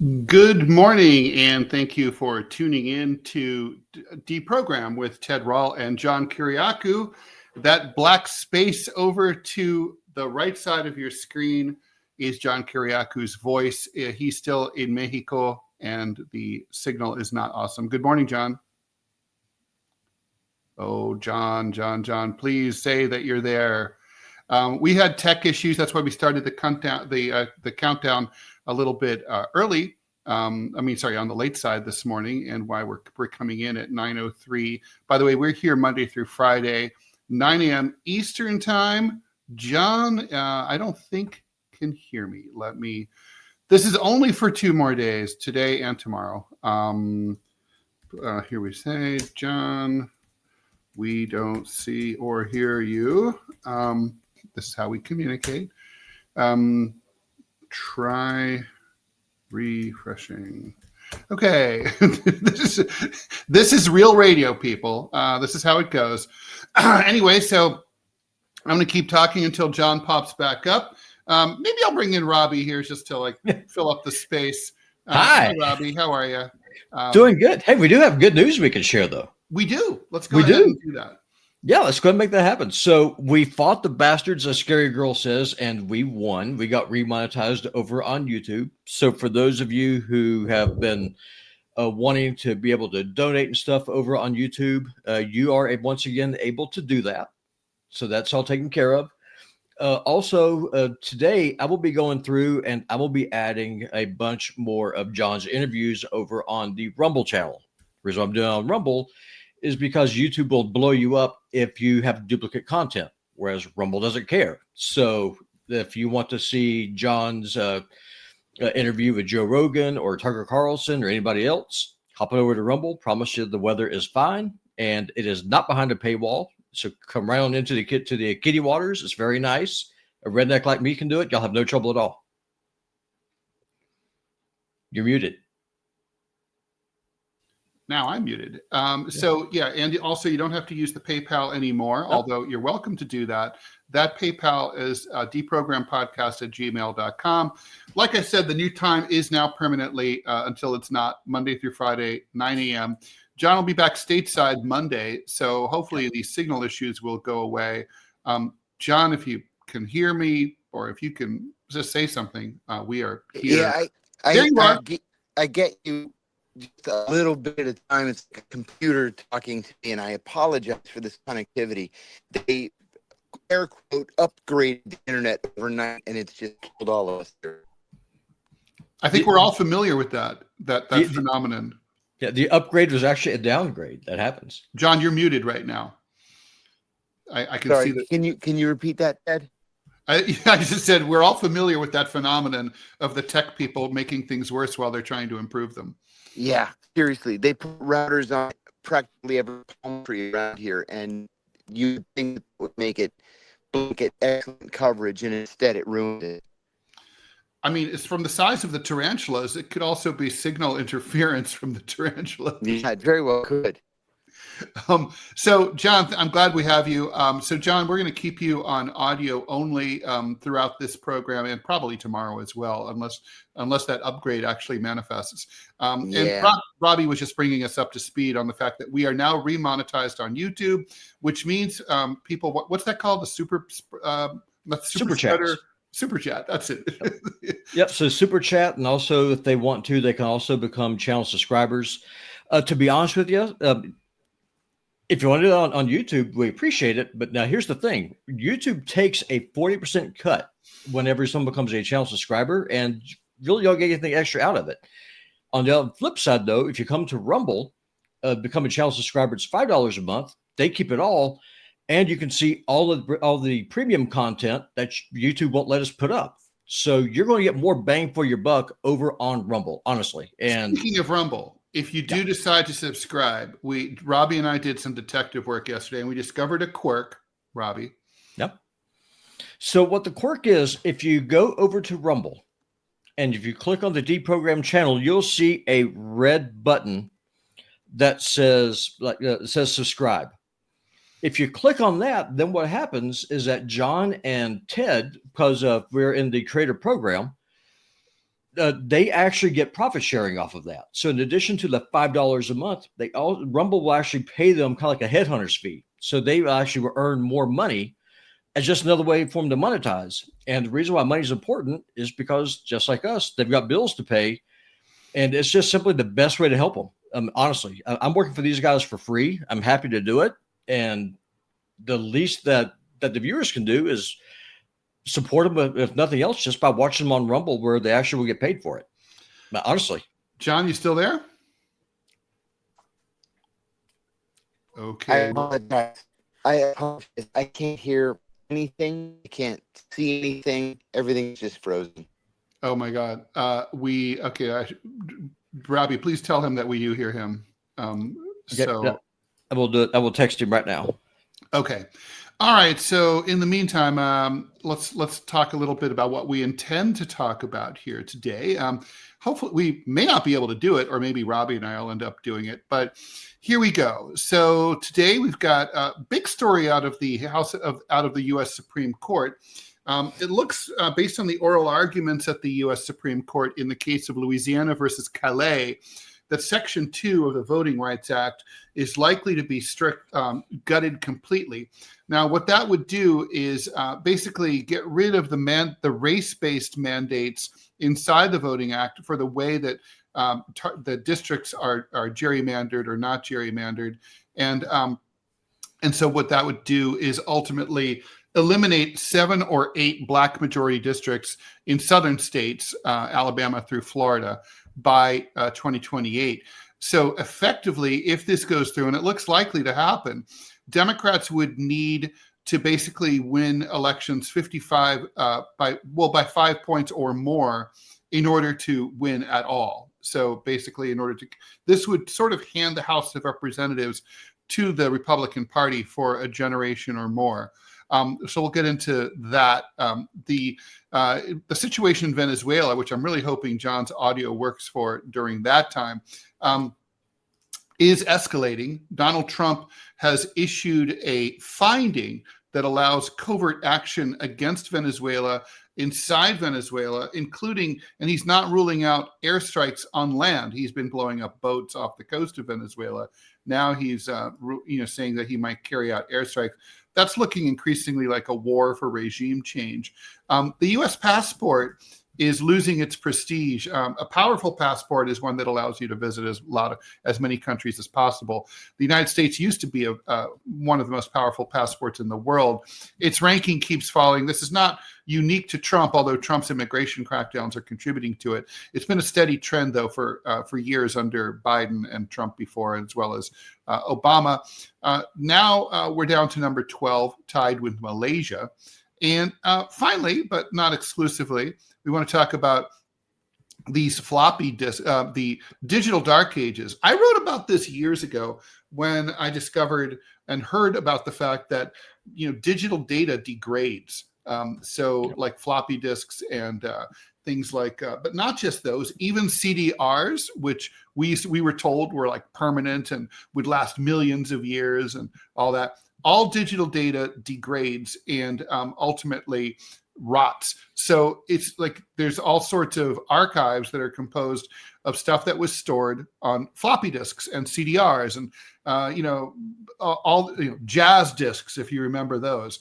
Good morning, and thank you for tuning in to DeProgram with Ted Rall and John Kiriakou. That black space over to the right side of your screen is John Kiriakou's voice. He's still in Mexico, and the signal is not awesome. Good morning, John. Oh, John, please say that you're there. We had tech issues. That's why we started the countdown a little bit early. On the late side this morning, and why we're coming in at 9:03. By the way, we're here Monday through Friday, 9 a.m. Eastern time. John, I don't think can hear me. This is only for 2 more days, today and tomorrow. Here we say, John, we don't see or hear you. This is how we communicate. Try refreshing. Okay. This is real radio, people. This is how it goes. Anyway, so I'm going to keep talking until John pops back up. Maybe I'll bring in Robbie here just to fill up the space. Hi, Robbie. How are you? Doing good. Hey, we do have good news we can share, though. We do. Let's go ahead and do that. Yeah, let's go ahead and make that happen. So we fought the bastards, as Scary Girl says, and we won. We got remonetized over on YouTube. So for those of you who have been wanting to be able to donate and stuff over on YouTube, you are once again able to do that. So that's all taken care of. Also, today I will be going through and I will be adding a bunch more of John's interviews over on the Rumble channel. The reason I'm doing it on Rumble is because YouTube will blow you up if you have duplicate content, whereas Rumble doesn't care. So if you want to see John's interview with Joe Rogan or Tucker Carlson or anybody else, hop on over to Rumble. Promise you the weather is fine and it is not behind a paywall. So come right on into the kiddie waters. It's very nice. A redneck like me can do it. Y'all have no trouble at all. You're muted. Now I'm muted. So yeah, and also you don't have to use the PayPal anymore, although you're welcome to do that. That PayPal is deprogrampodcast@gmail.com. Like I said, the new time is now permanently until it's not, Monday through Friday, 9 a.m. John will be back stateside Monday, so hopefully these signal issues will go away. John, if you can hear me, or if you can just say something, we are here. Yeah, I get you. Just a little bit at a time. It's like a computer talking to me, and I apologize for this connectivity. They air quote upgraded the internet overnight, and it's just killed all of us. I think we're all familiar with that phenomenon. Yeah, the upgrade was actually a downgrade. That happens. John, you're muted right now. I can see that. Can you repeat that, Ted? I just said we're all familiar with that phenomenon of the tech people making things worse while they're trying to improve them. Yeah, seriously. They put routers on practically every palm tree around here, and you think it would make it blanket excellent coverage, and instead it ruined it. I mean, it's from the size of the tarantulas. It could also be signal interference from the tarantula. Yeah, it very well could. So, John, I'm glad we have you. So, John, we're going to keep you on audio only throughout this program and probably tomorrow as well, unless that upgrade actually manifests. And Robbie was just bringing us up to speed on the fact that we are now remonetized on YouTube, which means people, what's that called? The super chat. Super chat. That's it. Yep. So super chat, and also if they want to, they can also become channel subscribers. To be honest with you, if you want to do it on YouTube, we appreciate it. But now here's the thing: YouTube takes a 40% cut whenever someone becomes a channel subscriber, and really you don't get anything extra out of it. On the flip side, though, if you come to Rumble, become a channel subscriber, it's $5 a month. They keep it all. And you can see all the premium content that YouTube won't let us put up. So you're going to get more bang for your buck over on Rumble, honestly. And speaking of Rumble, if you do decide to subscribe, Robbie and I did some detective work yesterday, and we discovered a quirk. Robbie. Yep. So what the quirk is, if you go over to Rumble, and if you click on the DeProgram channel, you'll see a red button that says subscribe. If you click on that, then what happens is that John and Ted, because we're in the creator program, they actually get profit sharing off of that. So in addition to the $5 a month, Rumble will actually pay them kind of like a headhunter's fee. So they actually will earn more money as just another way for them to monetize. And the reason why money is important is because just like us, they've got bills to pay, and it's just simply the best way to help them. Honestly, I'm working for these guys for free. I'm happy to do it, and the least that the viewers can do is support them, if nothing else, just by watching them on Rumble, where they actually will get paid for it. But honestly, John, you still there? Okay. I apologize. I can't hear anything. I can't see anything. Everything's just frozen. Oh my God. Robbie, please tell him that we do hear him. I will do it. I will text him right now. Okay. All right. So in the meantime, let's talk a little bit about what we intend to talk about here today. Hopefully we may not be able to do it, or maybe Robbie and I will end up doing it, but here we go. So today we've got a big story out of the U.S. Supreme Court. It looks, based on the oral arguments at the U.S. Supreme Court in the case of Louisiana versus Callais, that Section 2 of the Voting Rights Act is likely to be gutted completely. Now, what that would do is basically get rid of the race-based mandates inside the Voting Act for the way that the districts are gerrymandered or not gerrymandered. And so what that would do is ultimately eliminate 7 or 8 black majority districts in southern states, Alabama through Florida, by 2028. So effectively, if this goes through, and it looks likely to happen, Democrats would need to basically win elections 55 by 5 points or more in order to win at all. So basically, this would sort of hand the House of Representatives to the Republican Party for a generation or more. So we'll get into that. The situation in Venezuela, which I'm really hoping John's audio works for during that time, is escalating. Donald Trump has issued a finding that allows covert action against Venezuela inside Venezuela, including, and he's not ruling out airstrikes on land. He's been blowing up boats off the coast of Venezuela. Now he's saying that he might carry out airstrikes. That's looking increasingly like a war for regime change. The U.S. passport is losing its prestige. A powerful passport is one that allows you to visit as many countries as possible. The United States used to be one of the most powerful passports in the world. Its ranking keeps falling. This is not unique to Trump, although Trump's immigration crackdowns are contributing to it. It's been a steady trend, though, for years under Biden and Trump before, as well as Obama. Now we're down to number 12, tied with Malaysia. And finally, but not exclusively, we want to talk about these floppy disks, the digital dark ages. I wrote about this years ago when I discovered and heard about the fact that digital data degrades. Like floppy disks and things like, but not just those, even CDRs, which we were told were like permanent and would last millions of years and all that. All digital data degrades and ultimately rots. So it's like there's all sorts of archives that are composed of stuff that was stored on floppy disks and CDRs and jazz disks, if you remember those.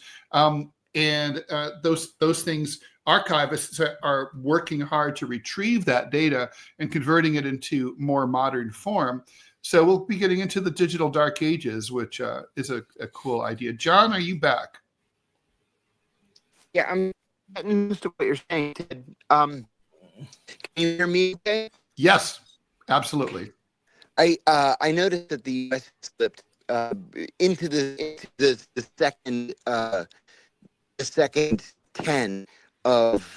Those things, archivists are working hard to retrieve that data and converting it into more modern form. So we'll be getting into the digital dark ages, which is a cool idea. John, are you back? Yeah, I'm getting used to what you're saying, Ted. Can you hear me okay? Yes, absolutely. I noticed that the U.S. slipped into the second 10 of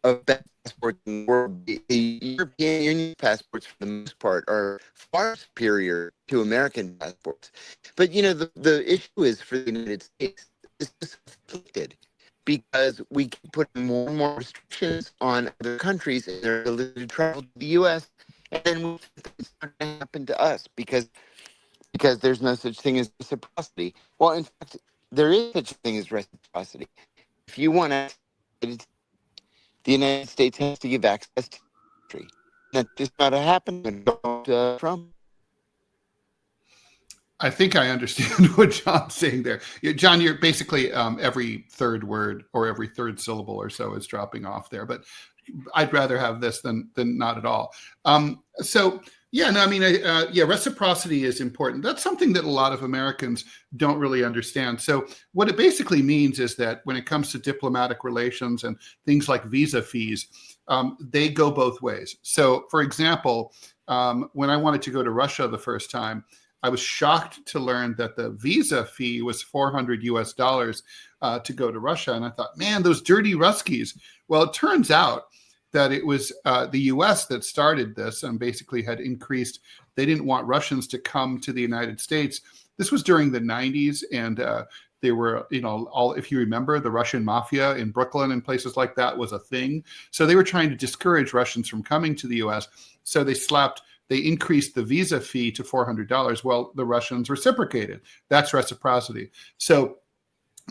passports in the world. The European Union passports, for the most part, are far superior to American passports. But the issue is for the United States, it's just conflicted because we keep putting more and more restrictions on other countries and their ability to travel to the U.S. And then it's not going to happen to us because there's no such thing as reciprocity. Well, in fact, there is such a thing as reciprocity. If you want to, the United States has to give access to the country. That's just not happening with Trump. I think I understand what John's saying there. John, you're basically every third word or every third syllable or so is dropping off there, but I'd rather have this than not at all. So yeah, no, I mean, yeah, reciprocity is important. That's something that a lot of Americans don't really understand. So what it basically means is that when it comes to diplomatic relations and things like visa fees, they go both ways. So for example, when I wanted to go to Russia the first time, I was shocked to learn that the visa fee was $400 US to go to Russia. And I thought, man, those dirty Ruskies. Well, it turns out that it was the US that started this and basically had increased. They didn't want Russians to come to the United States. This was during the 90s. And they were, all, if you remember, the Russian mafia in Brooklyn and places like that was a thing. So they were trying to discourage Russians from coming to the US. So they increased the visa fee to $400. Well, the Russians reciprocated. That's reciprocity. So,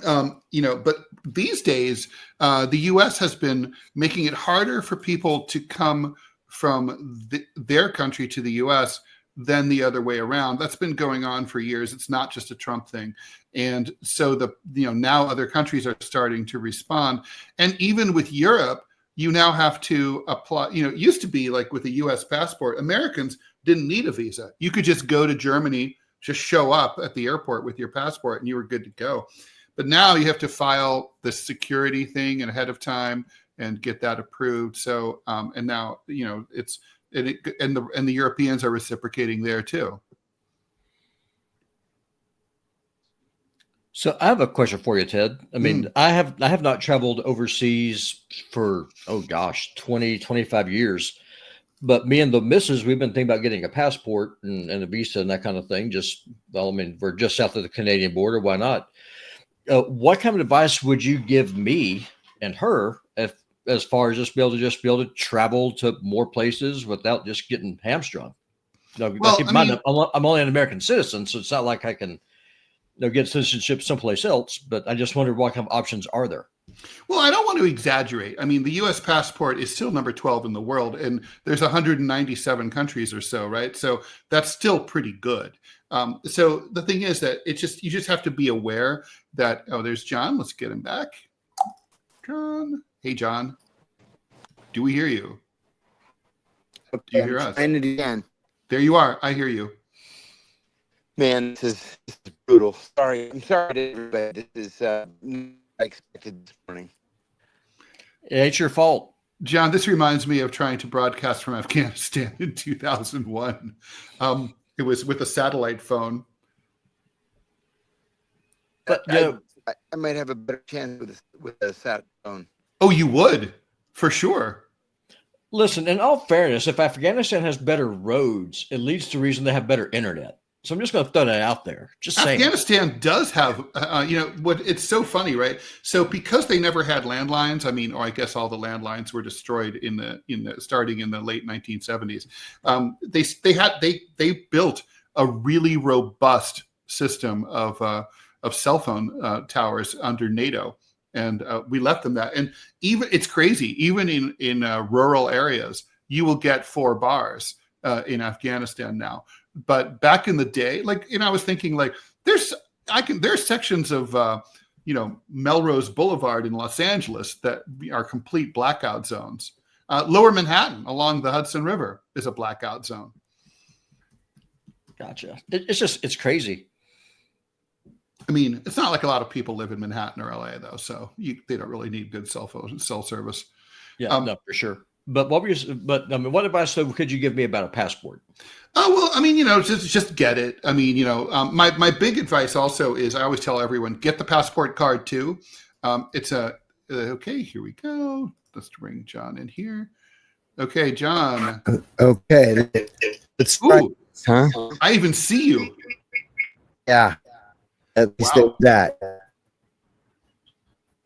but these days, the U.S. has been making it harder for people to come from their country to the U.S. than the other way around. That's been going on for years. It's not just a Trump thing. And so now other countries are starting to respond. And even with Europe, you now have to apply, it used to be like with a US passport, Americans didn't need a visa. You could just go to Germany, just show up at the airport with your passport and you were good to go. But now you have to file the security thing ahead of time and get that approved. So, and now, the Europeans are reciprocating there too. So I have a question for you, Ted. I mean, I have not traveled overseas for, 20, 25 years. But me and the missus, we've been thinking about getting a passport and a visa and that kind of thing. We're just south of the Canadian border. Why not? What kind of advice would you give me and her as far as be able to travel to more places without just getting hamstrung? Well, keep in mind, I'm only an American citizen, so it's not like I can get citizenship someplace else, but I just wondered what kind of options are there? Well, I don't want to exaggerate. I mean, the U.S. passport is still number 12 in the world, and there's 197 countries or so, right? So that's still pretty good. So the thing is that you just have to be aware that, there's John. Let's get him back. John. Hey, John. Do we hear you? Okay, do you hear us? Trying it again. There you are. I hear you. Man, this is brutal. I'm sorry to everybody. This is unexpected this morning. It ain't your fault. John, this reminds me of trying to broadcast from Afghanistan in 2001. It was with a satellite phone. But I might have a better chance with a sat phone. Oh, you would? For sure. Listen, in all fairness, if Afghanistan has better roads, it leads to reason they have better internet. So I'm just going to throw that out there. Just saying. Afghanistan does have, it's so funny, right? So because they never had landlines, or I guess all the landlines were destroyed starting in the late 1970s. They built a really robust system of cell phone towers under NATO, and we left them that. And even it's crazy. Even in rural areas, you will get 4 bars in Afghanistan now. But back in the day, I was thinking there's sections of, Melrose Boulevard in Los Angeles that are complete blackout zones. Lower Manhattan along the Hudson River is a blackout zone. Gotcha. It's crazy. It's not like a lot of people live in Manhattan or LA though. So they don't really need good cell service. Yeah, no, for sure. But what advice could you give me about a passport? Oh, well, just get it. My big advice also is I always tell everyone, get the passport card too. Okay, here we go. Let's bring John in here. Okay, John. Okay. Let's start. Huh? I even see you. Yeah. At least that.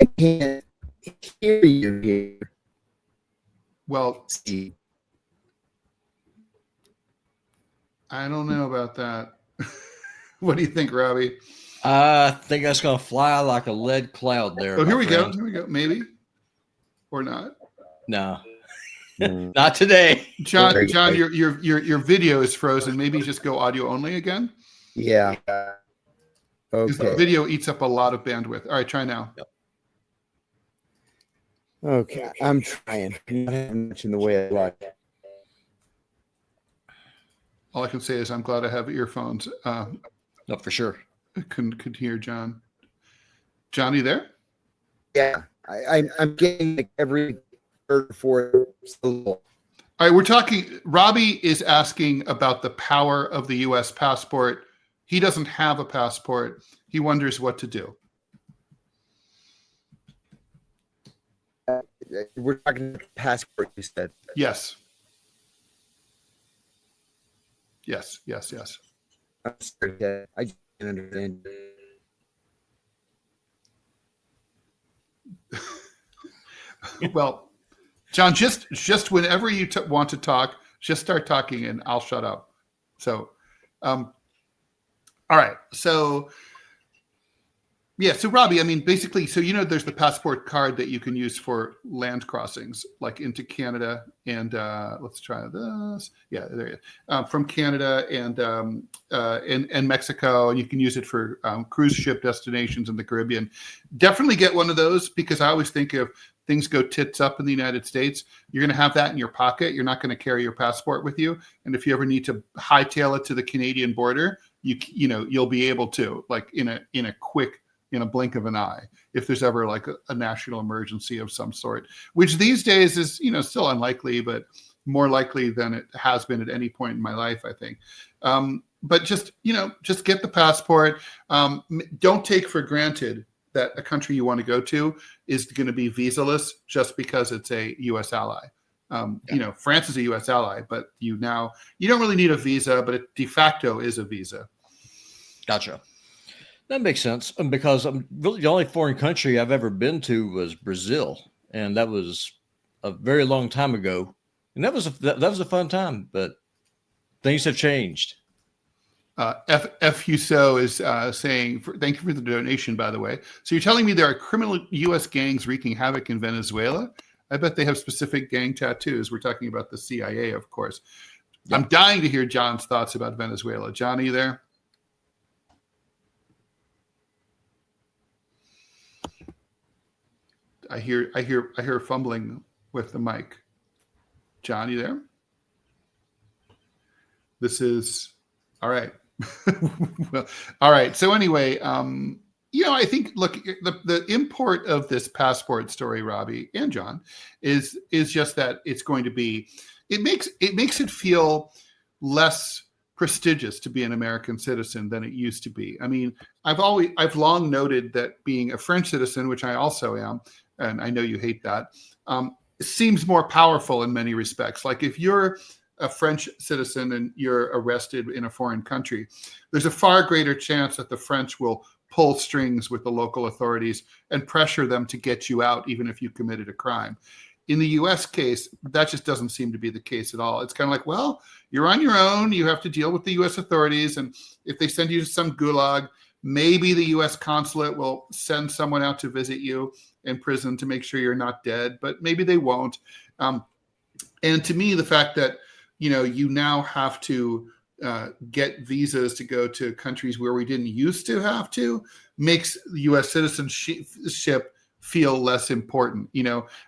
I can't hear you here. Well, I don't know about that. What do you think, Robbie? I think that's going to fly like a lead cloud there. Oh, here we go. Maybe. Or not. No, not today. John, Very John, good. your video is frozen. Maybe just go audio only again. Yeah. Because the Okay. video eats up a lot of bandwidth. All right, try now. Okay. I'm trying. Not having much in the way of luck. All I can say is I'm glad I have earphones. No, for sure. I couldn't hear John. John, you there? Yeah. I'm getting like every third or fourth syllable. All right, we're talking. Robbie is asking about the power of the U.S. passport. He doesn't have a passport. He wonders what to do. We're talking about passport, you said. Yes. Yes, yes, yes. I'm sorry, Ted. I can't understand. Well, John, just whenever you want to talk, just start talking and I'll shut up. So, all right. So, yeah. So, Robbie, I mean, basically, so, there's the passport card that you can use for land crossings, like into Canada and let's try this. Yeah, there you go. From Canada and Mexico, and you can use it for cruise ship destinations in the Caribbean. Definitely get one of those because I always think if things go tits up in the United States, you're going to have that in your pocket. You're not going to carry your passport with you, and if you ever need to hightail it to the Canadian border, you'll be able to, like in a blink of an eye, if there's ever like a national emergency of some sort, which these days is, still unlikely, but more likely than it has been at any point in my life, I think. But just get the passport. Don't take for granted that a country you want to go to is going to be visa-less just because it's a U.S. ally. France is a U.S. ally, but you don't really need a visa, but it de facto is a visa. Gotcha. That makes sense. Because really the only foreign country I've ever been to was Brazil, and that was a very long time ago. And that was a fun time, but things have changed. F. Husso is saying, thank you for the donation, by the way. So you're telling me there are criminal U.S. gangs wreaking havoc in Venezuela? I bet they have specific gang tattoos. We're talking about the CIA, of course. Yep. I'm dying to hear John's thoughts about Venezuela. John, are you there? I hear fumbling with the mic. John, you there? This is all right. Well, all right. So anyway, I think, look, the import of this passport story, Robbie and John, is just that it's going to be, it makes it feel less prestigious to be an American citizen than it used to be. I mean, I've long noted that being a French citizen, which I also am, and I know you hate that, seems more powerful in many respects. Like if you're a French citizen and you're arrested in a foreign country, there's a far greater chance that the French will pull strings with the local authorities and pressure them to get you out, even if you committed a crime. In the US case, that just doesn't seem to be the case at all. It's kind of like, well, you're on your own. You have to deal with the US authorities. And if they send you to some gulag, maybe the US consulate will send someone out to visit you in prison to make sure you're not dead, but maybe they won't. And to me, the fact that you now have to get visas to go to countries where we didn't used to have to makes U.S. citizenship feel less important.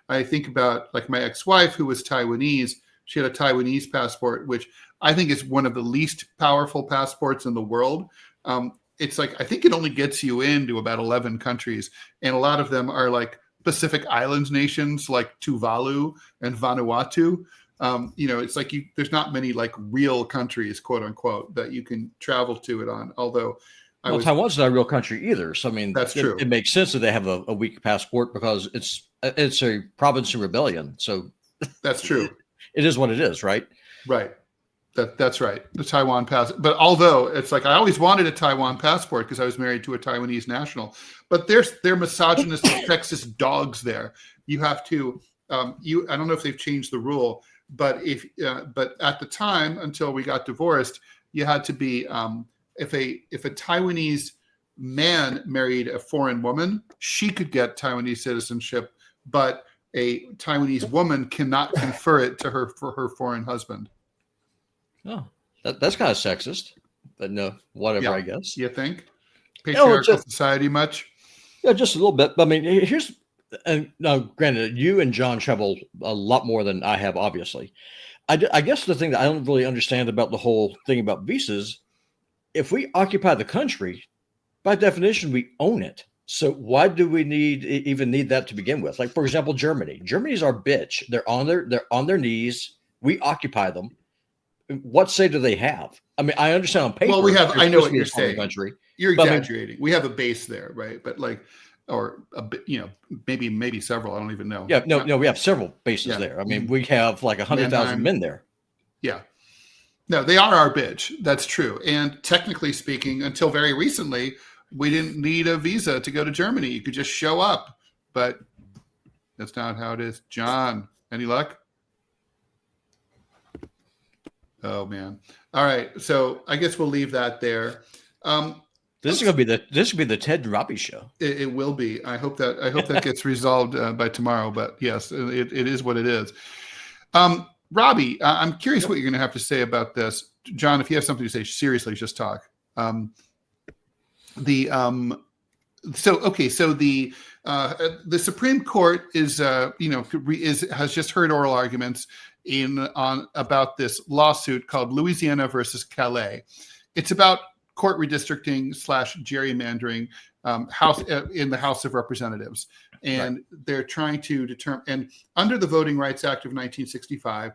I think about like my ex-wife who was Taiwanese. She had a Taiwanese passport, which I think is one of the least powerful passports in the world. It's like, I think it only gets you into about 11 countries. And a lot of them are like Pacific Islands nations like Tuvalu and Vanuatu. It's like there's not many like real countries, quote unquote, that you can travel to it on. Although Taiwan's not a real country either. So, I mean, that's true. It makes sense that they have a weak passport because it's a province in rebellion. So that's true. It is what it is, right? Right. That's right. The Taiwan passport. But although it's like, I always wanted a Taiwan passport because I was married to a Taiwanese national, but they're misogynist Texas dogs there. You have to, I don't know if they've changed the rule, but but at the time, until we got divorced, you had to be, if a Taiwanese man married a foreign woman, she could get Taiwanese citizenship, but a Taiwanese woman cannot confer it to her for her foreign husband. Oh, that's kind of sexist, but no, whatever, Yeah. I guess. You think? Patriarchal No, society much? Yeah, just a little bit. I mean, here's, and now granted, you and John travel a lot more than I have, obviously. I guess the thing that I don't really understand about the whole thing about visas, if we occupy the country, by definition, we own it. So why do we even need that to begin with? Like, for example, Germany. Germany's our bitch. They're on their knees. We occupy them. What say do they have? I mean, I understand on paper. Well, we have. I know what you're saying. Country, you're exaggerating. I mean, we have a base there, right? But like, or a bit, maybe several. I don't even know. Yeah, no, we have several bases there. I mean, we have like 100,000 men there. Yeah. No, they are our bitch. That's true. And technically speaking, until very recently, we didn't need a visa to go to Germany. You could just show up. But that's not how it is. John, any luck? Oh man. All right. So I guess we'll leave that there. This is gonna be the Ted and Robbie show. It will be. I hope that gets resolved by tomorrow. But yes, it is what it is. Robbie, I'm curious what you're going to have to say about this. John, if you have something to say, seriously, just talk. The Supreme Court has just heard oral arguments about this lawsuit called Louisiana versus Callais. It's about court redistricting / gerrymandering in the House of Representatives. And they're trying to determine, and under the Voting Rights Act of 1965,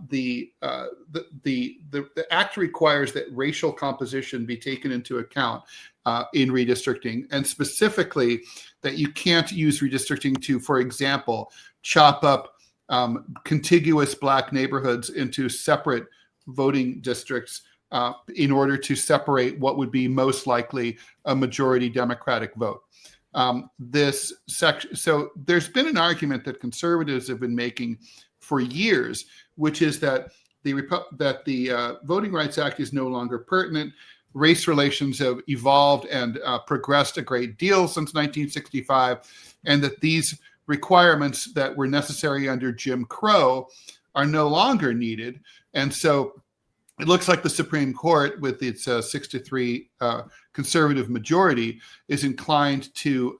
the act requires that racial composition be taken into account in redistricting, and specifically that you can't use redistricting to, for example, chop up contiguous Black neighborhoods into separate voting districts in order to separate what would be most likely a majority Democratic vote. So there's been an argument that conservatives have been making for years, which is that the Voting Rights Act is no longer pertinent. Race relations have evolved and progressed a great deal since 1965, and that these requirements that were necessary under Jim Crow are no longer needed. And so it looks like the Supreme Court, with its 6-3 conservative majority, is inclined to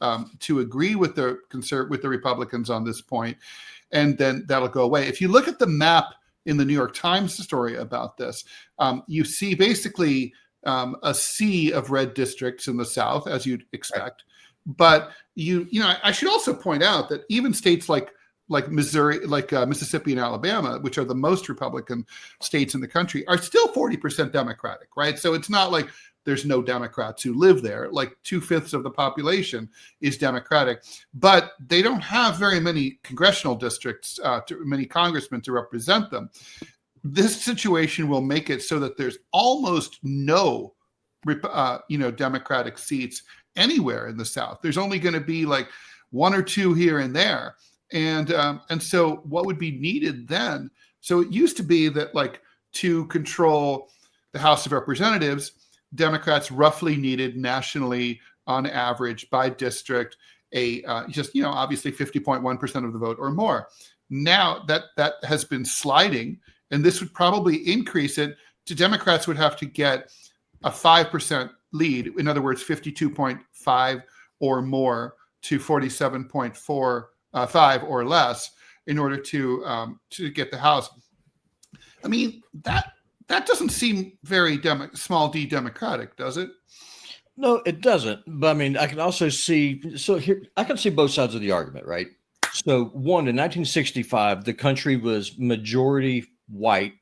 agree with the Republicans on this point, and then that'll go away. If you look at the map in the New York Times story about this, you see basically a sea of red districts in the South, as you'd expect. But I should also point out that even states like Missouri, Mississippi and Alabama, which are the most Republican states in the country, are still 40% Democratic, right? So it's not like there's no Democrats who live there. Like 2/5 of the population is Democratic, but they don't have very many congressional districts, many congressmen to represent them. This situation will make it so that there's almost no, Democratic seats anywhere in the South. There's only going to be like one or two here and there. And so what would be needed then? So it used to be that, like, to control the House of Representatives, Democrats roughly needed nationally, on average, by district, obviously 50.1% of the vote or more. Now that has been sliding, and this would probably increase it to Democrats would have to get a 5% lead. In other words, 52.5 or more to 47.45 or less in order to get the House. I mean, that doesn't seem very small d Democratic, does it? No, it doesn't. But I mean, I can also see. So here, I can see both sides of the argument, right? So, one, in 1965, the country was majority white,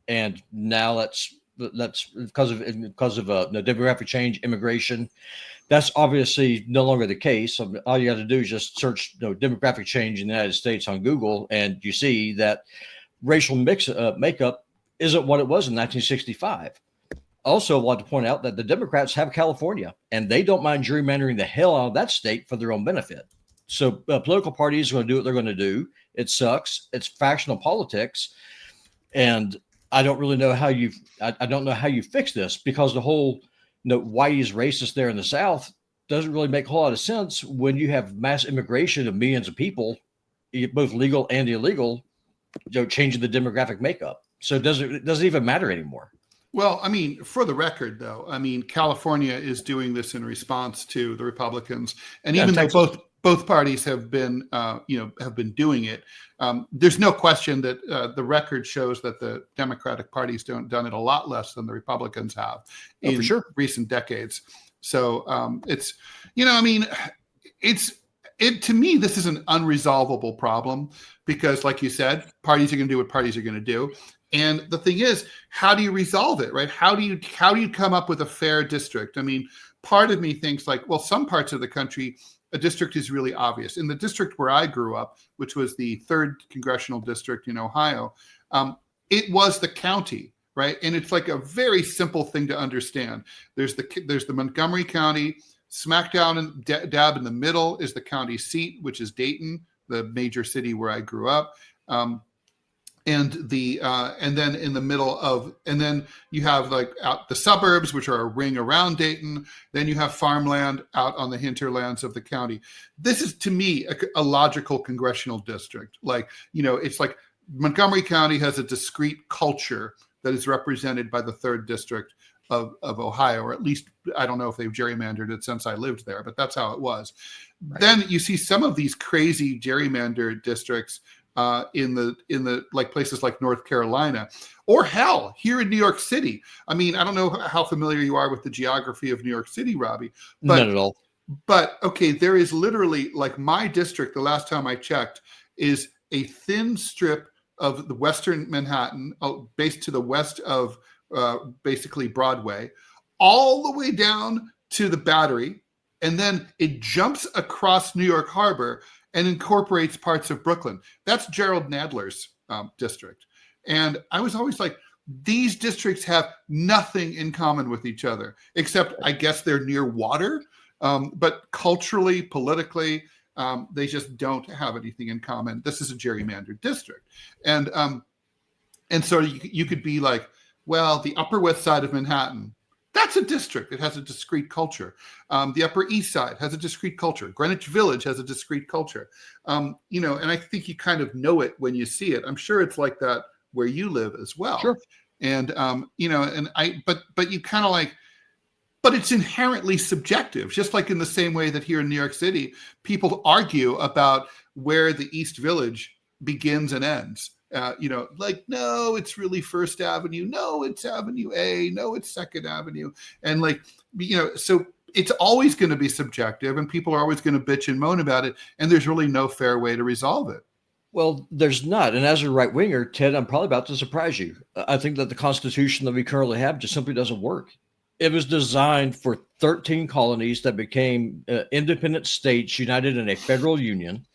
and now that's because of demographic change, immigration. That's obviously no longer the case. So all you got to do is just search demographic change in the United States on Google, and you see that racial makeup isn't what it was in 1965. Also, I want to point out that the Democrats have California, and they don't mind gerrymandering the hell out of that state for their own benefit. So political parties are going to do what they're going to do. It sucks. It's factional politics, and I don't really know how you fix this, because the whole why he's racist there in the South doesn't really make a whole lot of sense when you have mass immigration of millions of people both legal and illegal, changing the demographic makeup. So it doesn't even matter anymore. Well, I mean, for the record, though, I mean, California is doing this in response to the Republicans, and even though both parties have been, have been doing it, there's no question that the record shows that the Democratic Party's done it a lot less than the Republicans have in recent decades. So it's, I mean, to me, this is an unresolvable problem because, like you said, parties are going to do what parties are going to do. And the thing is, how do you resolve it, right? How do you come up with a fair district? I mean, part of me thinks like, well, some parts of the country, a district is really obvious. In the district where I grew up, which was the 3rd congressional district in Ohio, it was the county, right? And it's like a very simple thing to understand. There's the Montgomery County, smack down and dab in the middle is the county seat, which is Dayton, the major city where I grew up. And then in the middle of, and then you have like out the suburbs, which are a ring around Dayton. Then you have farmland out on the hinterlands of the county. This is, to me, a logical congressional district. Like, it's like Montgomery County has a discrete culture that is represented by the 3rd district of Ohio, or at least I don't know if they've gerrymandered it since I lived there, but that's how it was. Right. Then you see some of these crazy gerrymandered districts in the like places like North Carolina, or hell, here in New York City. I mean, I don't know how familiar you are with the geography of New York City, Robbie. But, not at all. But okay, there is literally, like, my district, the last time I checked, is a thin strip of the Western Manhattan, based to the west of basically Broadway, all the way down to the Battery, and then it jumps across New York Harbor and incorporates parts of Brooklyn. That's Gerald Nadler's district. And I was always like, these districts have nothing in common with each other, except I guess they're near water. But culturally, politically, they just don't have anything in common. This is a gerrymandered district. And so you could be like, well, the Upper West Side of Manhattan, that's a district. It has a discrete culture. The Upper East Side has a discrete culture. Greenwich Village has a discrete culture. And I think you kind of know it when you see it. I'm sure it's like that where you live as well. Sure. And, but you kind of like, but it's inherently subjective, just like in the same way that here in New York City, people argue about where the East Village begins and ends. Like, no, it's really First Avenue. No, it's Avenue A. No, it's Second Avenue. And like, so it's always going to be subjective, and people are always going to bitch and moan about it. And there's really no fair way to resolve it. Well, there's not. And as a right winger, Ted, I'm probably about to surprise you. I think that the Constitution that we currently have just simply doesn't work. It was designed for 13 colonies that became independent states united in a federal union.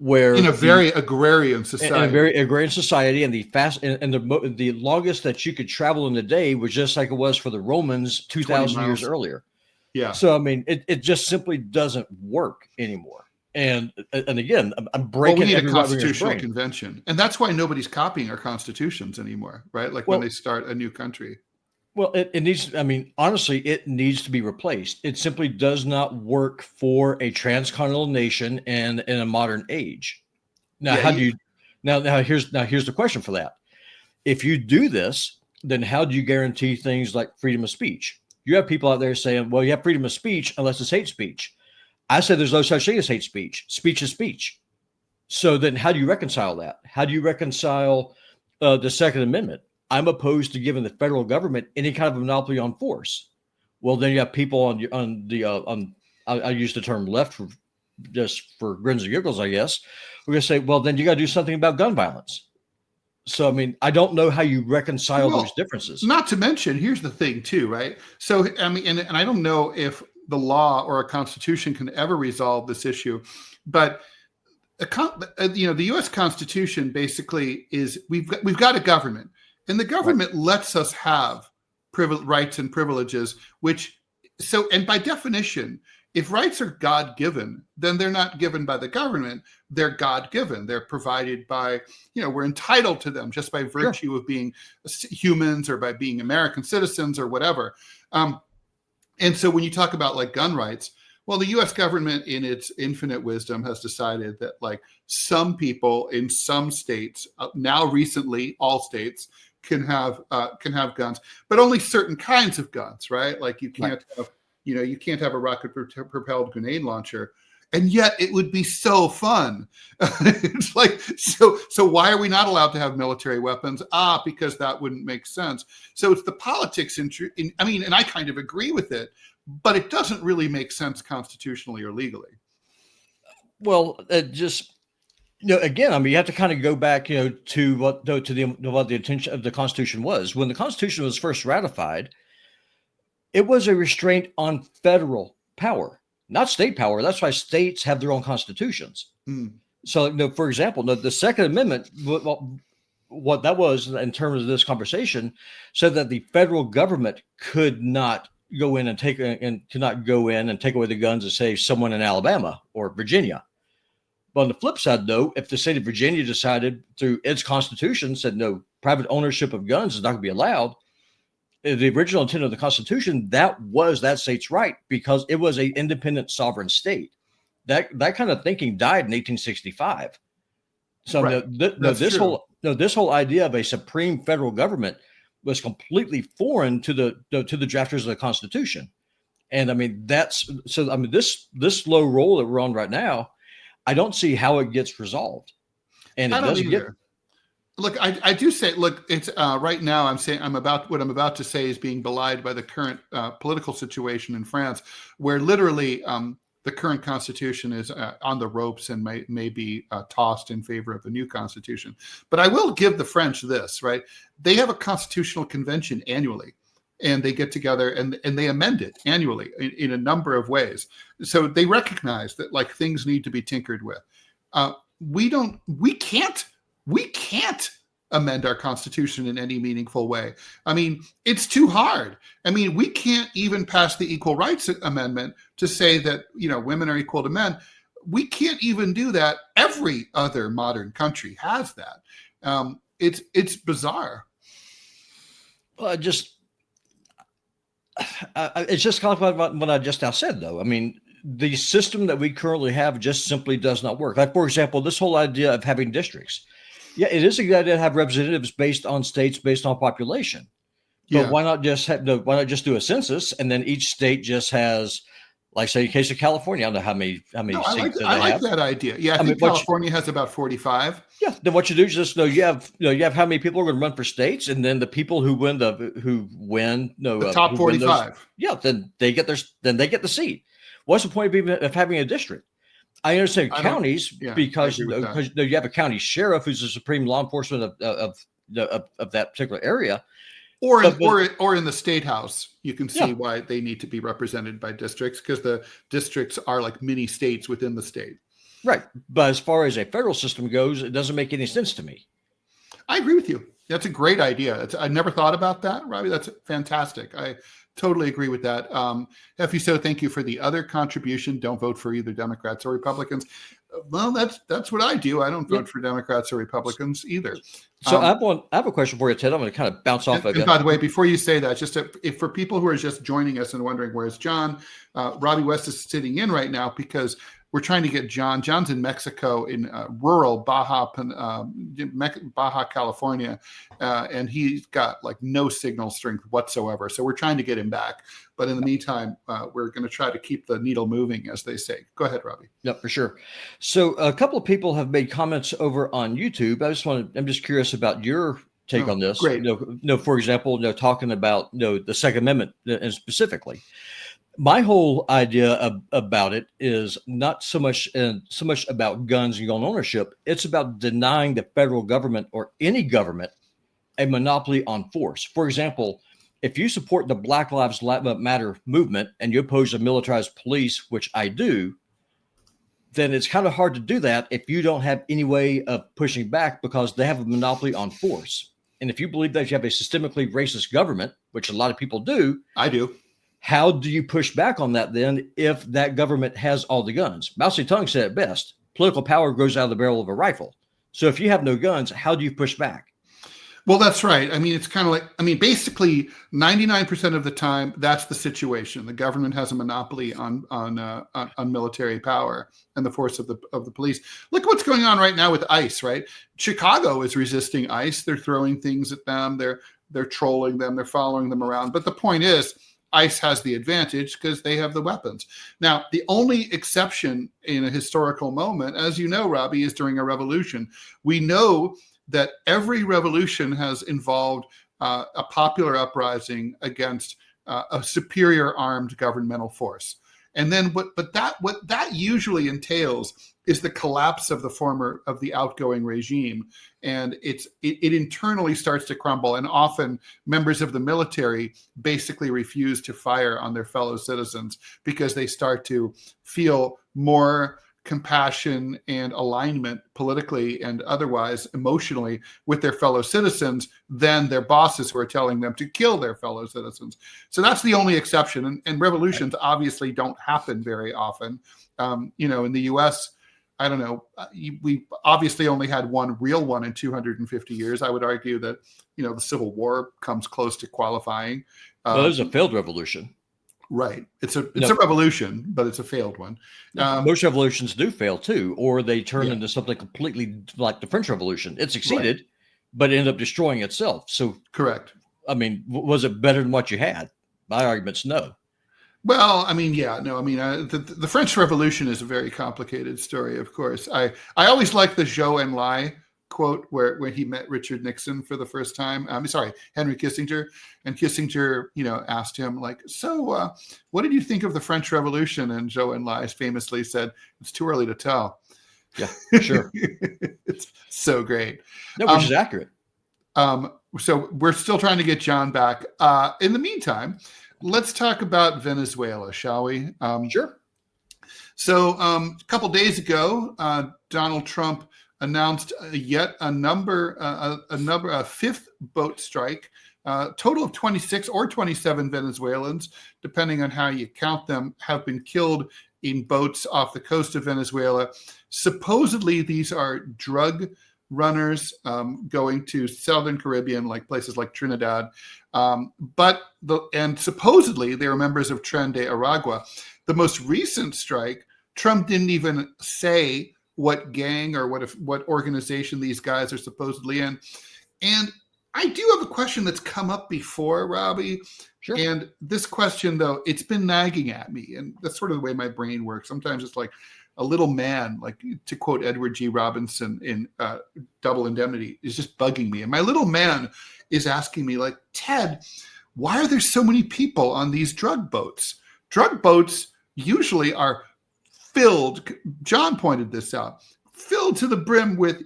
Where in a very agrarian society, and the longest that you could travel in a day was just like it was for the Romans 2,000 years earlier. Yeah. So I mean, it just simply doesn't work anymore. And again, I'm breaking. We need a constitutional convention, and that's why nobody's copying our constitutions anymore, right? Like when they start a new country. Well, it needs, I mean, honestly, it needs to be replaced. It simply does not work for a transcontinental nation and in a modern age. Now, here's the question for that. If you do this, then how do you guarantee things like freedom of speech? You have people out there saying, well, you have freedom of speech unless it's hate speech. I say there's no such thing as hate speech. Speech is speech. So then how do you reconcile that? How do you reconcile the Second Amendment? I'm opposed to giving the federal government any kind of monopoly on force. Well, then you have people I use the term left just for grins and giggles, I guess. We're going to say, well, then you got to do something about gun violence. So, I mean, I don't know how you reconcile those differences. Not to mention, here's the thing too, right? So, I mean, and I don't know if the law or a constitution can ever resolve this issue, but the U.S. Constitution basically is we've got a government. And the government lets us have rights and privileges, and by definition, if rights are God-given, then they're not given by the government. They're God-given. They're provided by, we're entitled to them just by virtue of being humans or by being American citizens or whatever. And so when you talk about like gun rights, Well, the U.S. government, in its infinite wisdom, has decided that like some people in some states, now recently all states, can have guns, but only certain kinds of guns, right? Like you can't have, you can't have a rocket propelled grenade launcher. And yet it would be so fun. It's like, so why are we not allowed to have military weapons? Because that wouldn't make sense. So it's the politics and I kind of agree with it, but it doesn't really make sense constitutionally or legally. Well, just, again, I mean, you have to kind of go back, to what the intention of the Constitution was. When the Constitution was first ratified, it was a restraint on federal power, not state power. That's why states have their own constitutions. So, for example, the Second Amendment, what that was in terms of this conversation, said that the federal government could not go in and take away the guns of, say, someone in Alabama or Virginia. But on the flip side, though, if the state of Virginia decided through its constitution said no, private ownership of guns is not going to be allowed, the original intent of the Constitution, that was that state's right, because it was an independent sovereign state. That kind of thinking died in 1865. So this whole idea of a supreme federal government was completely foreign to the drafters of the Constitution. And I mean, this slow roll that we're on right now, I don't see how it gets resolved. And it doesn't get. Look, I do say, look, it's right now what I'm about to say is being belied by the current political situation in France, where literally the current constitution is on the ropes and may be tossed in favor of a new constitution. But I will give the French this, right? They have a constitutional convention annually, and they get together and they amend it annually in a number of ways. So they recognize that like things need to be tinkered with. We can't amend our constitution in any meaningful way. I mean, it's too hard. I mean, we can't even pass the Equal Rights Amendment to say that, women are equal to men. We can't even do that. Every other modern country has that. It's bizarre. Well, it's just kind of what I just now said, though. I mean, the system that we currently have just simply does not work. Like, for example, this whole idea of having districts. Yeah, it is a good idea to have representatives based on states, based on population. But why not just do a census, and then each state just has, like, say, in case of California, I don't know how many seats I like that idea. Yeah, I think California has about 45. Yeah, then what you do is just you have how many people are going to run for states, and then the people who win the top 45. Then they get the seat. What's the point of having a district? I understand counties because you have a county sheriff who's the supreme law enforcement of that particular area, or in the state house. You can see why they need to be represented by districts, because the districts are like mini states within the state. Right, but as far as a federal system goes, it doesn't make any sense to me. I agree with you. That's a great idea. I never thought about that, Robbie. That's fantastic. I totally agree with that. FUSO, thank you for the other contribution. Don't vote for either Democrats or Republicans. Well, that's what I do. I don't vote for Democrats or Republicans either. So I have a question for you, Ted. I'm going to kind of bounce off of it. And by the way, before you say that, just if for people who are just joining us and wondering where's John, Robbie West is sitting in right now because we're trying to get John. John's in Mexico, in rural Baja, California, and he's got like no signal strength whatsoever. So we're trying to get him back. But in the meantime, we're going to try to keep the needle moving, as they say. Go ahead, Robbie. Yeah, for sure. So a couple of people have made comments over on YouTube. I'm just curious about your take on this. Great. For example, talking about the Second Amendment and specifically. My whole idea about it is not so much about guns and gun ownership. It's about denying the federal government or any government a monopoly on force. For example, if you support the Black Lives Matter movement and you oppose a militarized police, which I do, then it's kind of hard to do that if you don't have any way of pushing back, because they have a monopoly on force. And if you believe that you have a systemically racist government, which a lot of people do, I do. How do you push back on that then if that government has all the guns? Mao Zedong said it best: political power grows out of the barrel of a rifle. So if you have no guns, how do you push back? Well, that's right. I mean, it's kind of like, I mean, basically 99% of the time, that's the situation. The government has a monopoly on military power and the force of the police. Look what's going on right now with ICE, right? Chicago is resisting ICE. They're throwing things at them. They're trolling them. They're following them around. But the point is, ICE has the advantage because they have the weapons. Now, the only exception in a historical moment, as you know, Robbie, is during a revolution. We know that every revolution has involved a popular uprising against a superior armed governmental force. And then what that usually entails is the collapse of the outgoing regime. And it internally starts to crumble. And often members of the military basically refuse to fire on their fellow citizens because they start to feel more compassion and alignment politically and otherwise emotionally with their fellow citizens than their bosses who are telling them to kill their fellow citizens. So that's the only exception. And revolutions obviously don't happen very often. In the US, I don't know, we obviously only had one real one in 250 years. I would argue that, the Civil War comes close to qualifying. Well, it was a failed revolution. Right. It's a revolution, but it's a failed one. Most revolutions do fail too, or they turn into something completely like the French Revolution. It succeeded, but it ended up destroying itself. So correct. I mean, was it better than what you had? My argument's no. Well, I mean, yeah, no, I mean, the French Revolution is a very complicated story, of course. I always like the Zhou Enlai quote where he met Richard Nixon for the first time. Henry Kissinger. And Kissinger, asked him, like, so what did you think of the French Revolution? And Zhou Enlai famously said, it's too early to tell. Yeah, sure. It's so great. No, which is accurate. So we're still trying to get John back. In the meantime, let's talk about Venezuela, shall we? Sure. So a couple days ago, Donald Trump announced yet a fifth boat strike. Total of 26 or 27 Venezuelans, depending on how you count them, have been killed in boats off the coast of Venezuela. Supposedly, these are drug runners going to Southern Caribbean, like places like Trinidad. And supposedly, they are members of Tren de Aragua. The most recent strike, Trump didn't even say what gang or what organization these guys are supposedly in. And I do have a question that's come up before, Robbie. Sure. And this question, though, it's been nagging at me. And that's sort of the way my brain works. Sometimes it's like a little man, like to quote Edward G. Robinson in Double Indemnity, is just bugging me. And my little man is asking me, like, Ted, why are there so many people on these drug boats? Drug boats usually are filled, John pointed this out, filled to the brim with,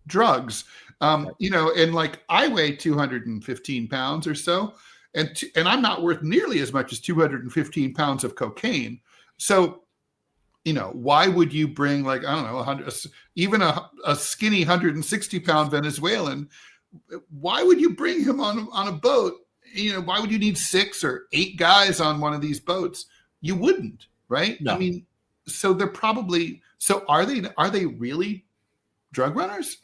drugs. And like I weigh 215 pounds or so, and I'm not worth nearly as much as 215 pounds of cocaine. So, why would you bring, like, I don't know, even a skinny 160-pound Venezuelan? Why would you bring him on a boat? Why would you need 6 or 8 guys on one of these boats? You wouldn't, right? No. I mean, so they're probably, so are they really drug runners?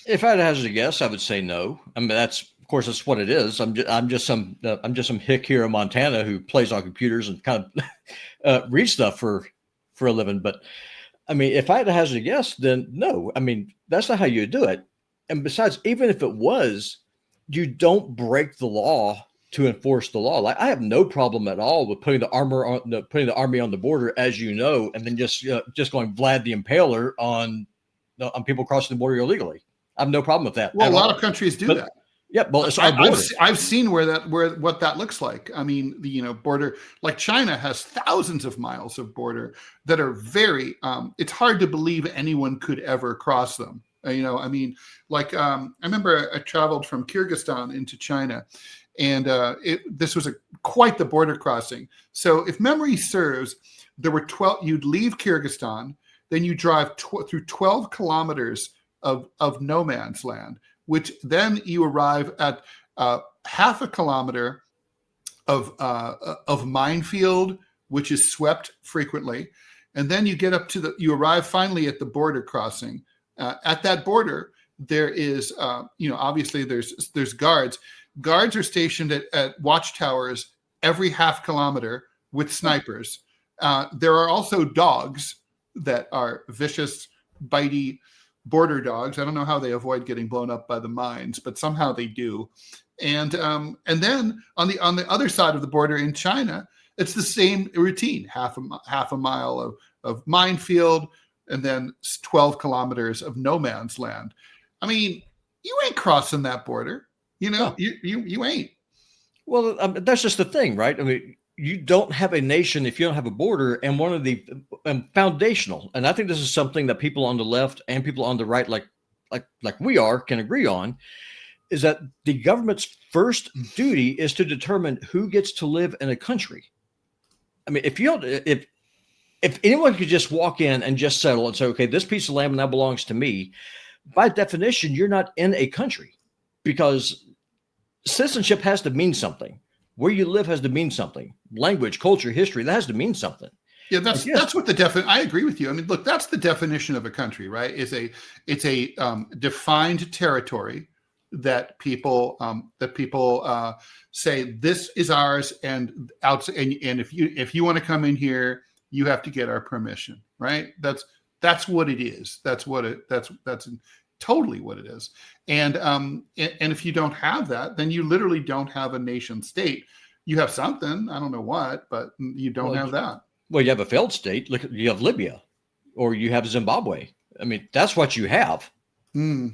If I had to hazard a guess, I would say no. I mean, that's what it is. I'm just some hick here in Montana who plays on computers and kind of reads stuff for a living. But I mean, if I had to hazard a guess, then no. I mean, that's not how you do it. And besides, even if it was, you don't break the law to enforce the law. Like, I have no problem at all with putting the army on the border, as you know, and then just going Vlad the Impaler on people crossing the border illegally. I have no problem with that. Well, a lot of countries do that. Yeah, well, it's our border. I've seen what that looks like. I mean, the border, like China has thousands of miles of border that are very. It's hard to believe anyone could ever cross them. I mean, like I remember I traveled from Kyrgyzstan into China, and this was quite the border crossing. So, if memory serves, there were 12. You'd leave Kyrgyzstan, then you drive through 12 kilometers of no man's land, which then you arrive at half a kilometer of minefield, which is swept frequently. And then you get up you arrive finally at the border crossing. At that border, there is, obviously there's guards. Guards are stationed at watchtowers every half kilometer with snipers. There are also dogs that are vicious, bitey border dogs. I don't know how they avoid getting blown up by the mines, but somehow they do. And then on the other side of the border in China, it's the same routine: half a mile of minefield, and then 12 kilometers of no man's land. I mean, you ain't crossing that border. No. You ain't. Well, that's just the thing, right? I mean, you don't have a nation if you don't have a border. And one of the foundational, and I think this is something that people on the left and people on the right, like we are, can agree on, is that the government's first duty is to determine who gets to live in a country. I mean, if anyone could just walk in and just settle and say, okay, this piece of land now belongs to me, by definition, you're not in a country, because citizenship has to mean something. Where you live has to mean something. Language, culture, history, that has to mean something. Yeah, that's what the I agree with you. I mean, look, that's the definition of a country, right? It's a defined territory that people say this is ours, and if you want to come in here, you have to get our permission, right? That's what it is. That's totally what it is. And if you don't have that, then you literally don't have a nation state. You have something, I don't know what, but you don't have that. Well, you have a failed state. Look, you have Libya, or you have Zimbabwe. I mean, that's what you have. I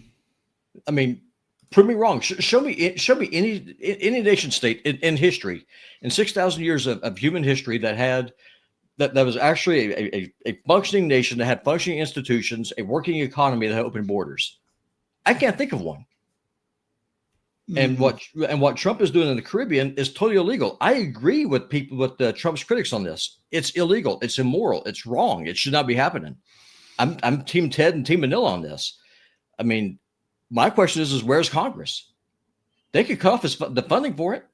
mean, prove me wrong. Show me any nation state in history, in 6,000 years of human history, that was actually a functioning nation, that had functioning institutions, a working economy, that had open borders. I can't think of one. And what Trump is doing in the Caribbean is totally illegal. I agree with Trump's critics on this. It's illegal. It's immoral. It's wrong. It should not be happening. I'm Team Ted and Team Manila on this. I mean, my question is where's Congress? They could cut off the funding for it.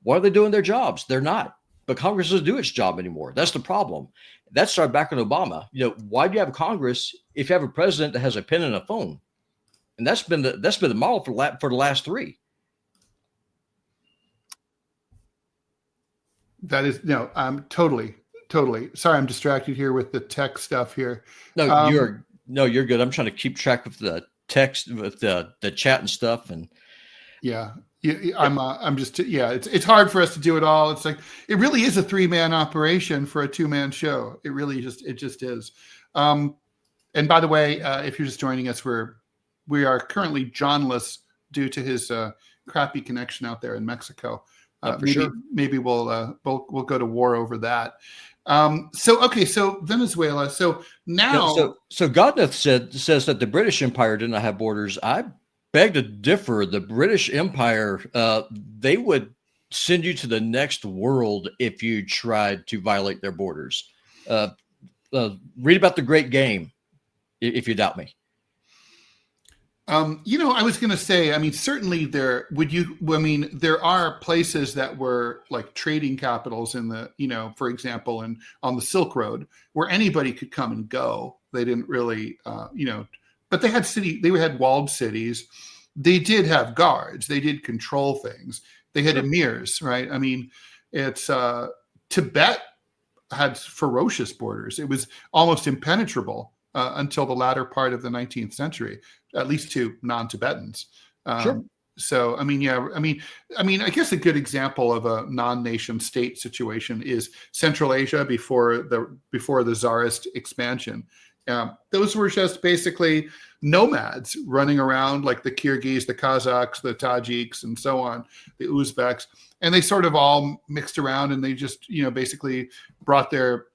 Why are they doing their jobs? They're not. But Congress doesn't do its job anymore. That's the problem. That started back on Obama. Why do you have Congress if you have a president that has a pen and a phone? And that's been the model for the last three. That is I'm totally. Sorry, I'm distracted here with the tech stuff here. No, you're good. I'm trying to keep track of the text with the chat and stuff. And yeah, I'm just it's hard for us to do it all. It's like it really is a 3-man operation for a 2-man show. It really just is. And by the way, if you're just joining us, we are currently Johnless due to his crappy connection out there in Mexico. Maybe we'll go to war over that. So Venezuela. So now, so Godneth says that the British Empire did not have borders. I beg to differ. The British Empire, they would send you to the next world if you tried to violate their borders. Read about the Great Game if you doubt me. I was going to say, certainly there are places that were like trading capitals in the, for example, on the Silk Road, where anybody could come and go. They didn't really, but they had walled cities. They did have guards. They did control things. They had emirs, right? I mean, it's Tibet had ferocious borders. It was almost impenetrable until the latter part of the 19th century, at least to non-Tibetans. So, I guess a good example of a non-nation state situation is Central Asia before the Tsarist expansion. Those were just basically nomads running around, like the Kyrgyz, the Kazakhs, the Tajiks, and so on, the Uzbeks, and they sort of all mixed around, and they just, basically brought their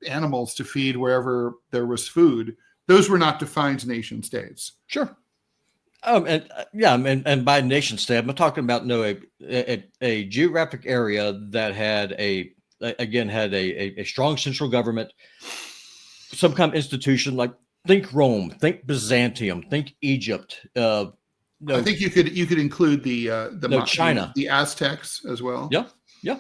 animals to feed wherever there was food. Those were not defined nation states. Sure. And by nation state, I'm talking about a geographic area that had a strong central government, some kind of institution, like think Rome, think Byzantium, think Egypt. I think you could include the China, the Aztecs as well. Yeah.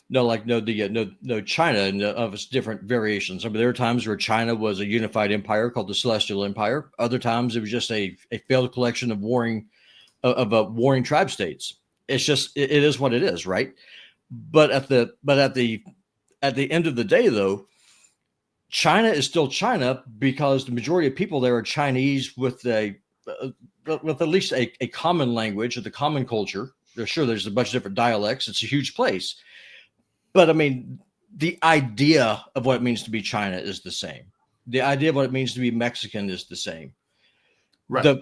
No, China and of its different variations. I mean, there were times where China was a unified empire called the Celestial Empire. Other times it was just a failed collection of warring tribe states. It's just it is what it is, right? But at the end of the day, though, China is still China because the majority of people there are Chinese with with at least a common language, with a common culture. Sure, there's a bunch of different dialects. It's a huge place. But I mean, the idea of what it means to be China is the same. The idea of what it means to be Mexican is the same. Right.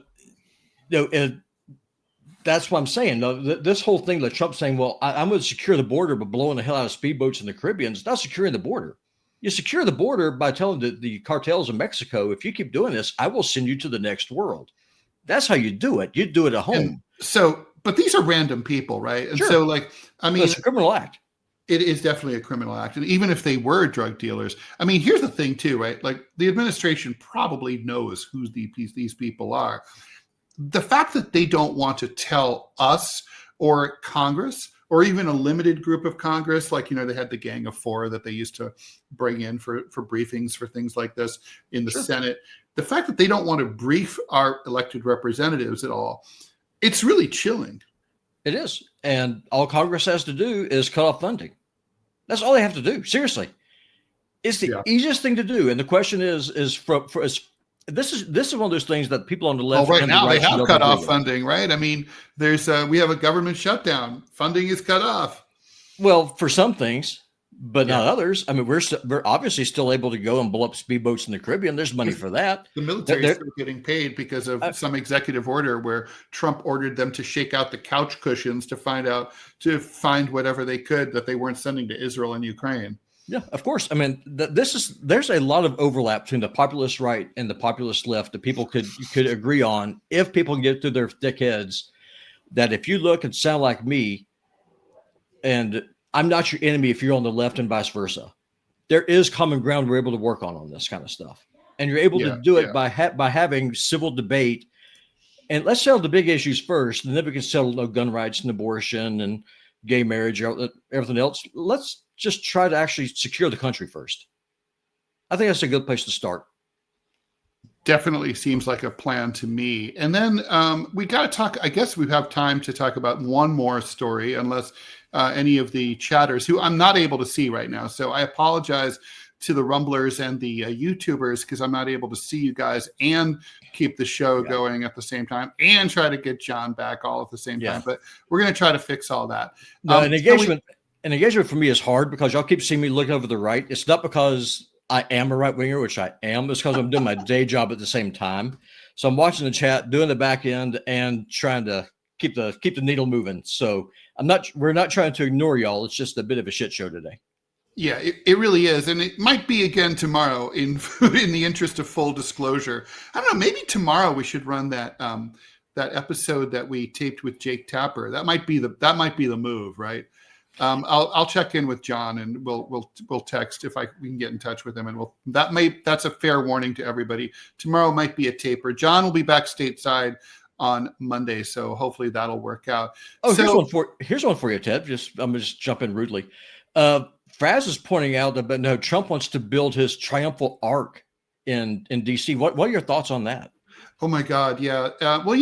That's what I'm saying. This whole thing that Trump's saying, well, I'm going to secure the border, but blowing the hell out of speedboats in the Caribbean, it's not securing the border. You secure the border by telling the cartels in Mexico, if you keep doing this, I will send you to the next world. That's how you do it. You do it at home. But these are random people, right? And sure. So, it's a criminal act. It is definitely a criminal act. And even if they were drug dealers, I mean, here's the thing too, right? Like the administration probably knows who these people are. The fact that they don't want to tell us or Congress or even a limited group of Congress, like, they had the Gang of Four that they used to bring in for briefings for things like this in the Senate. The fact that they don't want to brief our elected representatives at all, it's really chilling. It is. And all Congress has to do is cut off funding. That's all they have to do. Seriously. It's the easiest thing to do. And the question is this is one of those things that people on the left. Well, right now they have cut off funding, right? I mean, we have a government shutdown. Funding is cut off. Well, for some things, but not others. I mean, we're obviously still able to go and blow up speedboats in the Caribbean. There's money for that. The military is still getting paid because of some executive order where Trump ordered them to shake out the couch cushions to find whatever they could that they weren't sending to Israel and Ukraine. Yeah, of course. I mean, there's a lot of overlap between the populist right and the populist left that people could agree on if people can get through their thick heads that if you look and sound like me, and I'm not your enemy if you're on the left and vice versa. There is common ground we're able to work on this kind of stuff. And you're able to do it by having civil debate. And let's settle the big issues first, and then we can settle gun rights and abortion and gay marriage, everything else. Let's just try to actually secure the country first. I think that's a good place to start. Definitely seems like a plan to me. And then we got to talk, I guess we have time to talk about one more story, unless any of the chatters who I'm not able to see right now. So I apologize to the Rumblers and the YouTubers because I'm not able to see you guys and keep the show going at the same time and try to get John back all at the same time. But we're going to try to fix all that. An engagement for me is hard because y'all keep seeing me look over the right. It's not because I am a right winger, which I am. It's because I'm doing my day job at the same time. So I'm watching the chat, doing the back end, and trying to keep the needle moving. So we're not trying to ignore y'all. It's just a bit of a shit show today. Yeah, it really is. And it might be again tomorrow in the interest of full disclosure. I don't know, maybe tomorrow we should run that episode that we taped with Jake Tapper. That might be the move, right? I'll check in with John and we'll text if we can get in touch with him, and that's a fair warning to everybody. Tomorrow might be a taper. John will be back stateside on Monday, so hopefully that'll work out. Oh, here's one for you, Ted. I'm gonna just jump in rudely. Fraz is pointing out that no, Trump wants to build his triumphal arc in DC. What are your thoughts on that? Oh my God, yeah. Well,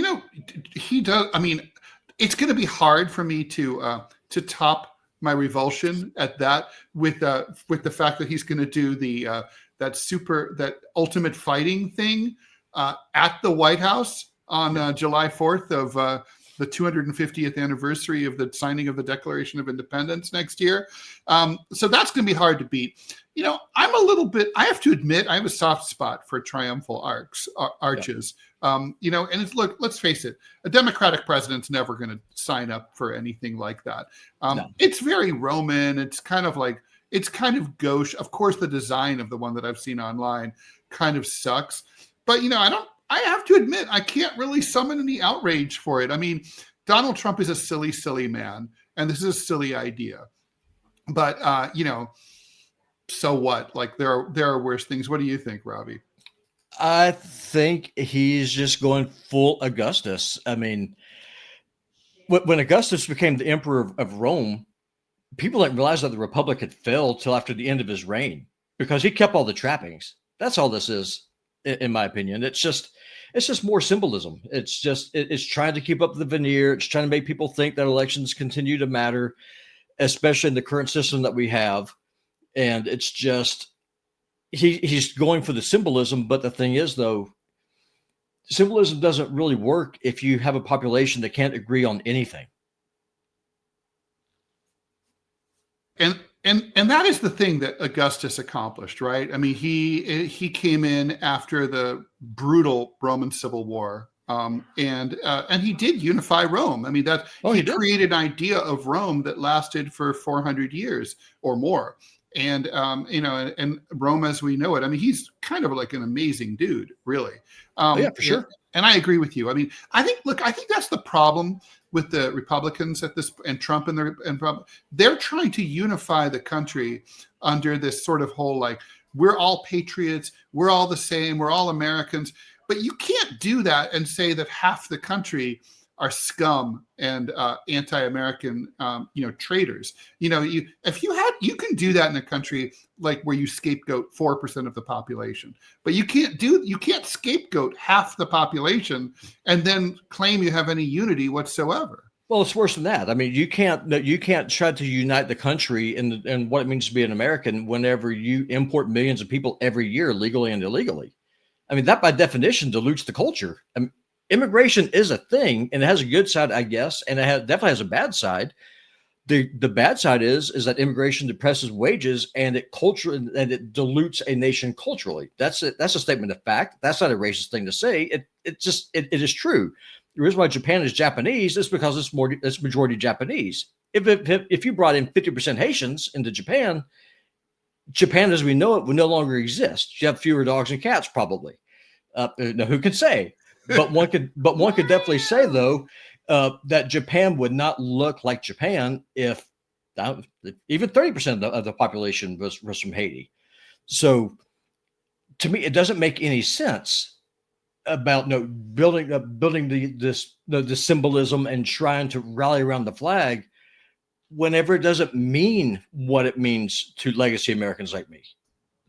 he does. I mean, it's going to be hard for me to top my revulsion at that with the fact that he's going to do that ultimate fighting thing at the White House on July 4th of the 250th anniversary of the signing of the Declaration of Independence next year. So that's going to be hard to beat. I have to admit, I have a soft spot for triumphal arches. And look, let's face it, a Democratic president's never going to sign up for anything like that. No. It's very Roman. It's kind of gauche. Of course, the design of the one that I've seen online kind of sucks, but I have to admit, I can't really summon any outrage for it. I mean, Donald Trump is a silly, silly man, and this is a silly idea. But, so what? Like, there are worse things. What do you think, Robbie? I think he's just going full Augustus. I mean, when Augustus became the emperor of Rome, people didn't realize that the Republic had failed till after the end of his reign because he kept all the trappings. That's all this is, in my opinion. It's just more symbolism. It's trying to keep up the veneer. It's trying to make people think that elections continue to matter, especially in the current system that we have. And it's just, he's going for the symbolism. But the thing is, though, symbolism doesn't really work if you have a population that can't agree on anything. And that is the thing that Augustus accomplished, right? I mean, he came in after the brutal Roman Civil War, and he did unify Rome. I mean, he created an idea of Rome that lasted for 400 years or more. And and Rome as we know it. I mean, he's kind of like an amazing dude, really. Yeah, for sure. And I agree with you. I mean, I think that's the problem with the Republicans at this, and Trump they're trying to unify the country under this sort of whole, like, we're all patriots, we're all the same, we're all Americans. But you can't do that and say that half the country are scum and anti-American, traitors. You can do that in a country like where you scapegoat 4% of the population, but you can't scapegoat half the population and then claim you have any unity whatsoever. Well, it's worse than that. I mean, you can't try to unite the country and what it means to be an American whenever you import millions of people every year, legally and illegally. I mean, that by definition dilutes the culture. I mean, immigration is a thing, and it has a good side, I guess, and it definitely has a bad side. The bad side is that immigration depresses wages and it dilutes a nation culturally. That's a statement of fact. That's not a racist thing to say. It is true. The reason why Japan is Japanese is because it's majority Japanese. If you brought in 50% Haitians into Japan as we know it would no longer exist. You have fewer dogs and cats, probably. Now, who can say? But one could definitely say, though, that Japan would not look like Japan if even 30% of the population was from Haiti. So, to me, it doesn't make any sense about building the symbolism and trying to rally around the flag whenever it doesn't mean what it means to legacy Americans like me.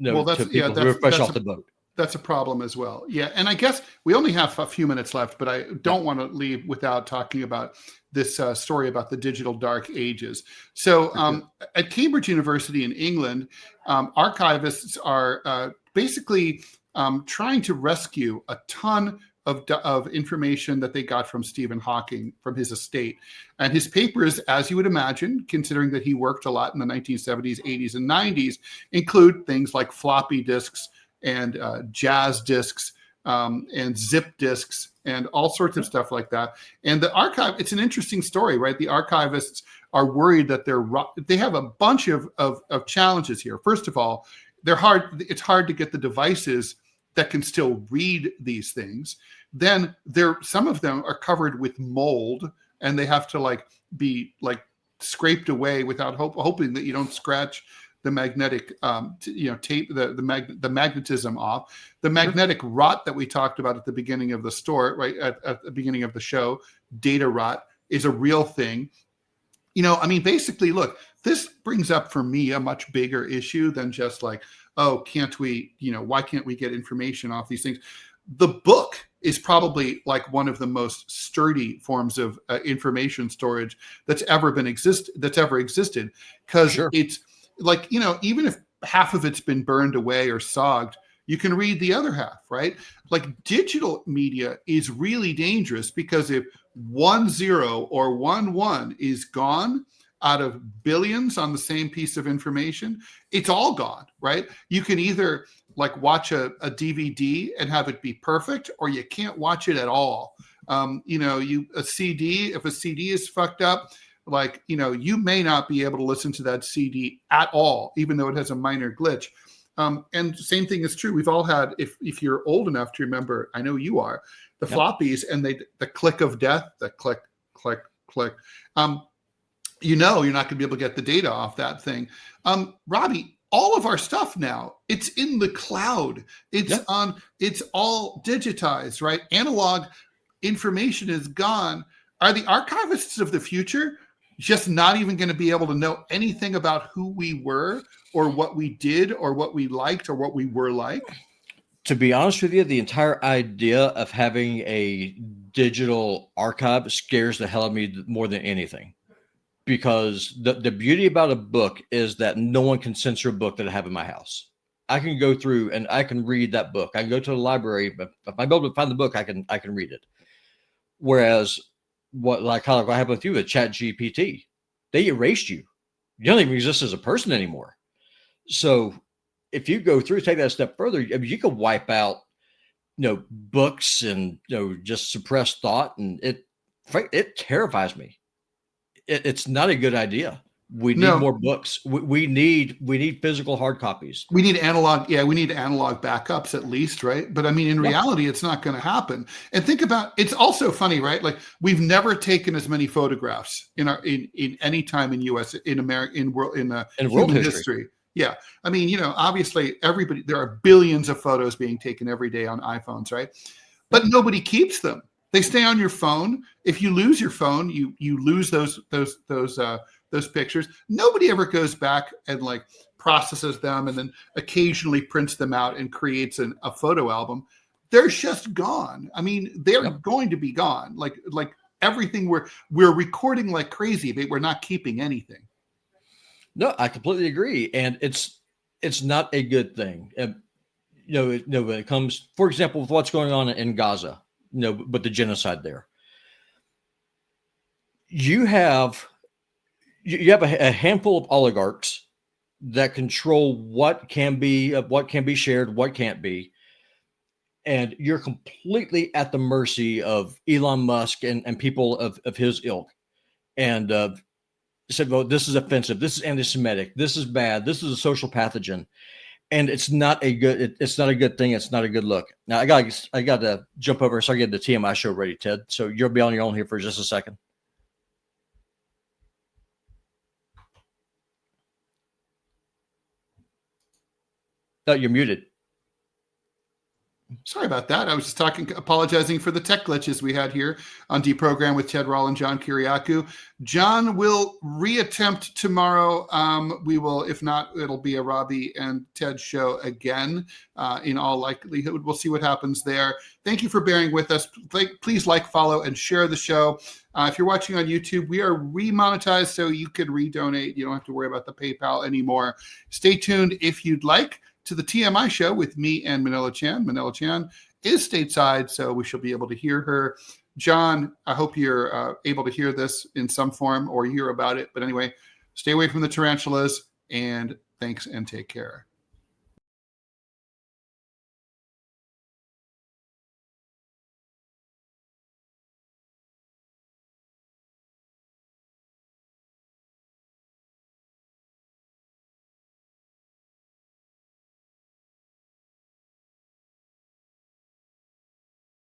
To people who are fresh off the boat. That's a problem as well. Yeah. And I guess we only have a few minutes left, but I don't want to leave without talking about this story about the digital dark ages. So at Cambridge University in England, archivists are basically trying to rescue a ton of information that they got from Stephen Hawking from his estate. And his papers, as you would imagine, considering that he worked a lot in the 1970s, 80s, and 90s, include things like floppy disks and jazz disks and zip disks and all sorts of stuff like that. And the archive, it's an interesting story, right? The archivists are worried that they have a bunch of challenges here. First of all, it's hard to get the devices that can still read these things. Then some of them are covered with mold and they have to be scraped away without hoping that you don't scratch the magnetic tape, the magnetism off. The magnetic rot that we talked about at the beginning of the story, right at the beginning of the show, data rot, is a real thing. Basically, look, this brings up for me a much bigger issue than just why can't we get information off these things? The book is probably one of the most sturdy forms of information storage that's ever existed, because it's even if half of it's been burned away or sogged, you can read the other half, right? Digital media is really dangerous, because if 1 0 or 1 1 is gone out of billions on the same piece of information, it's all gone, right? You can either watch a DVD and have it be perfect, or you can't watch it at all. A CD, if a CD is fucked up, you may not be able to listen to that CD at all, even though it has a minor glitch. And same thing is true. We've all had, if you're old enough to remember, I know you are, the floppies and the click of death, the click, click, click. You're not going to be able to get the data off that thing. Robbie, all of our stuff now, it's in the cloud. It's all digitized, right? Analog information is gone. Are the archivists of the future just not even going to be able to know anything about who we were or what we did or what we liked or what we were like? To be honest with you, the entire idea of having a digital archive scares the hell out of me more than anything. Because the beauty about a book is that no one can censor a book that I have in my house. I can go through and I can read that book. I can go to the library, but if I'm able to find the book, I can read it. Whereas what happened with you with ChatGPT, they erased you. You don't even exist as a person anymore. So if you go through, take that a step further, I mean, you can wipe out, books and just suppress thought, and it terrifies me. It's not a good idea. We need more books. We need physical hard copies. We need analog. Yeah, we need analog backups at least, right? But I mean, in reality, it's not going to happen. And think about, it's also funny, right? Like we've never taken as many photographs in any time in U.S. in America in world history. Yeah, I mean, obviously there are billions of photos being taken every day on iPhones, right? But nobody keeps them. They stay on your phone. If you lose your phone, you lose those pictures. Nobody ever goes back and like processes them and then occasionally prints them out and creates a photo album. They're just gone. I mean, they're going to be gone. Like everything we're recording like crazy, but we're not keeping anything. No, I completely agree, and it's not a good thing. When it comes, for example, with what's going on in Gaza, but the genocide there, you have a handful of oligarchs that control what can be shared, what can't be, and you're completely at the mercy of Elon Musk and people of his ilk, and said, well, this is offensive, this is anti-Semitic, this is bad, this is a social pathogen, and it's not a good thing. It's not a good look. Now I got to jump over and start getting the TMI show ready, Ted. So you'll be on your own here for just a second. No, you're muted. Sorry about that. I was just apologizing for the tech glitches we had here on DeProgram with Ted Rall and John Kiriakou. John will reattempt tomorrow. We will, if not, it'll be a Robbie and Ted show again. In all likelihood, we'll see what happens there. Thank you for bearing with us. Please like, follow, and share the show. If you're watching on YouTube, we are remonetized, so you could redonate. You don't have to worry about the PayPal anymore. Stay tuned if you'd like to the TMI show with me and Manila Chan. Manila Chan is stateside, so we shall be able to hear her. John, I hope you're able to hear this in some form or hear about it. But anyway, stay away from the tarantulas, and thanks and take care.